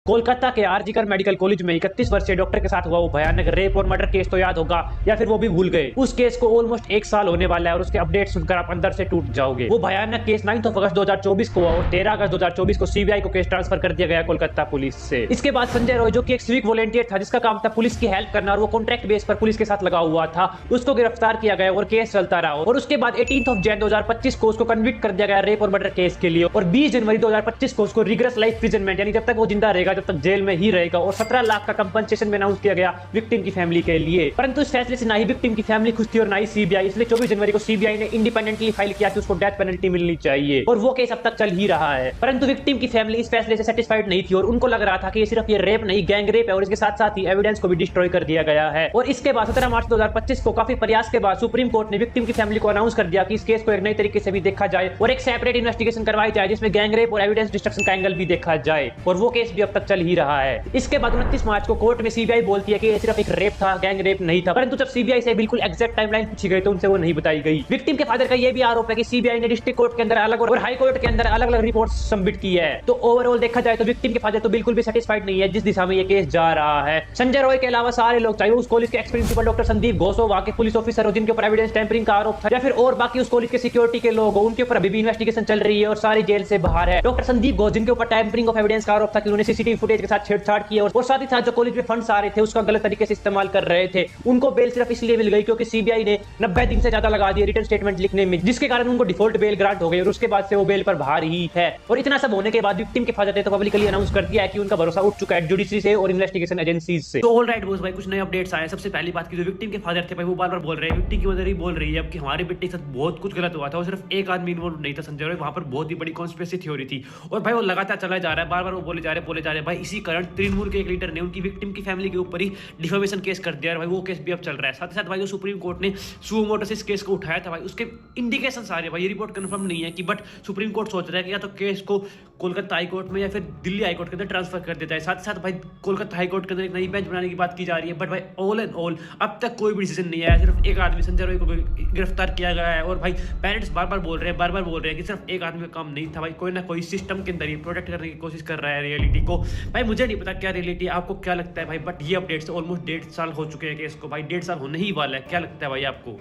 कोलकाता के RG Kar medical college में 31 वर्षीय डॉक्टर के साथ हुआ वो भयानक रेप और मर्डर केस तो याद होगा या फिर वो भी भूल गए। उस केस को ऑलमोस्ट 1 साल होने वाला है और उसके अपडेट सुनकर आप अंदर से टूट जाओगे। वो भयानक केस 9 अगस्त 2024 को हुआ और 13 अगस्त 2024 को सीबीआई को केस ट्रांसफर कर दिया गया कोलकाता पुलिस से। इसके बाद संजय रॉय जो कि एक सिविक वॉलंटियर था जिसका काम था पुलिस की हेल्प करना और वो कॉन्ट्रैक्ट बेस पर पुलिस के साथ लगा हुआ था, उसको गिरफ्तार किया गया और केस चलता रहा। और उसके बाद 18 जनवरी 2025 को उसको कन्विक्ट कर दिया गया रेप और मर्डर केस के लिए और 20 जनवरी 2025 को उसको रिग्रेस लाइफ प्रिजनमेंट यानी जब तक वो जिंदा रहेगा जब तक जेल में ही रहेगा और 17 लाख का कंपनसेशन में अनाउंस किया गया विक्टिम की फैमिली के लिए। परंतु इस फैसले से ना ही विक्टिम की फैमिली खुश थी और ना ही सीबीआई, इसलिए 24 जनवरी को सीबीआई ने इंडिपेंडेंटली फाइल किया कि उसको डेथ पेनल्टी मिलनी चाहिए और वो केस अब तक चल ही रहा है। परंतु विक्टिम की फैमिली इस फैसले से सेटिस्फाइड नहीं थी और उनको लग रहा था कि ये सिर्फ ये रेप नहीं गैंग रेप है और इसके साथ साथ ही एविडेंस को भी डिस्ट्रॉय कर दिया गया है। और इसके बाद 17 मार्च 2025 को काफी प्रयास के बाद सुप्रीम कोर्ट ने विक्टिम की फैमिली को अनाउंस कर दिया कि इस केस को एक नई तरीके से भी देखा जाए और एक सेपरेट इन्वेस्टिगेशन करवाई जाए जिसमें गैंग रेप और एविडेंस डिस्ट्रक्शन का एंगल भी देखा जाए और वो केस भी अब तक चल ही रहा है। इसके बाद 29 मार्च को कोर्ट में सीबीआई बोलती है कि ये सिर्फ एक रेप था, गैंग रेप नहीं था। परंतु जब सीबीआई से बिल्कुल एग्जैक्ट टाइमलाइन पूछी गई तो उनसे वो नहीं बताई गई। विक्टिम के फादर का ये भी आरोप है कि सीबीआई ने डिस्ट्रिक्ट कोर्ट के अंदर अलग और हाई कोर्ट के अंदर अलग अलग रिपोर्ट सबमिट की है। तो ओवरऑल देखा जाए तो विक्टिम के फादर तो बिल्कुल भी सेटिस्फाइड नहीं है जिस दिशा में ये केस जा रहा है। संजय रॉय के अलावा सारे लोग, चाहे उस कॉलेज के ex principal doctor Sandeep Ghosh हो, वहां के पुलिस ऑफिसर हो जिनके ऊपर एविडेंस टैंपरिंग का आरोप था, या फिर और बाकी उस कॉलेज के सिक्योरिटी के लोग हो, उनके ऊपर अभी भी इन्वेस्टिगेशन चल रही है और सारी जेल से बाहर है। डॉक्टर संदीप घोष जिनके ऊपर टैंपरिंग ऑफ एविडेंस का आरोप था कि उन्होंने सीसीटीवी फुटेज के साथ छेड़छाड़ किया और साथ ही साथ जो कॉलेज में फंड्स आ रहे थे उसका गलत तरीके से इस्तेमाल कर रहे थे, उनको बेल सिर्फ इसलिए मिल गई क्योंकि सीबीआई ने 90 दिन से ज्यादा लगा दिए रिटर्न स्टेटमेंट लिखने में, जिसके कारण उनको डिफॉल्ट बेल ग्रांट हो गई और उसके बाद से वो बेल पर बाहर ही है। और इतना सब होने के बाद विक्टिम के फादर ने तो पब्लिकली अनाउंस कर दिया है कि उनका भरोसा उठ चुका है जुडिशरी से और इन्वेस्टिगेशन एजेंसीज से। तो ऑलराइट बॉस भाई, कुछ नए अपडेट्स आए। सबसे पहली बात की जो विक्टिम के फादर थे भाई वो बार बार बोल रहे हैं, विक्टिम की मदर ही बोल रही है अब कि हमारे बेटे के साथ बहुत कुछ गलत हुआ था और सिर्फ एक आदमी इन्वॉल्व नहीं था संजय रॉय, वहां पर बहुत ही बड़ी कॉन्स्पिरेसी थ्योरी थी और भाई वो लगातार चला जा रहा है, बार बार वो बोले जा रहे हैं भाई। इसी कारण तृणमूल के एक लीडर ने उनकी विक्टिम की फैमिली के ऊपर ही डिफेमेशन केस कर दिया और भाई वो केस भी अब चल रहा है। साथ ही साथ भाई जो सुप्रीम कोर्ट ने सुओ मोटो से इस केस को उठाया था भाई उसके इंडिकेशन आ रहे हैं भाई, ये रिपोर्ट कंफर्म नहीं है कि बट सुप्रीम कोर्ट सोच रहा है कि या तो केस को कोलकाता हाई कोर्ट में या फिर दिल्ली हाई कोर्ट के अंदर ट्रांसफर कर देता है। साथ ही साथ भाई कोलकाता हाई कोर्ट के अंदर एक नई बेंच बनाने की बात की जा रही है, बट भाई ऑल एंड ऑल अब तक कोई भी डिसीजन नहीं आया। सिर्फ एक आदमी संजय रॉय को गिरफ्तार किया गया है और भाई पेरेंट्स बार बार बोल रहे हैं कि सिर्फ एक आदमी का काम नहीं था भाई, कोई ना कोई सिस्टम के अंदर ही प्रोटेक्ट करने की कोशिश कर रहा है रियलिटी को। भाई मुझे नहीं पता क्या रियलिटी, आपको क्या लगता है भाई, बट ये अपडेट्स ऑलमोस्ट 1.5 साल हो चुके हैं केस को भाई, 1.5 साल होने ही वाला है। क्या लगता है भाई आपको?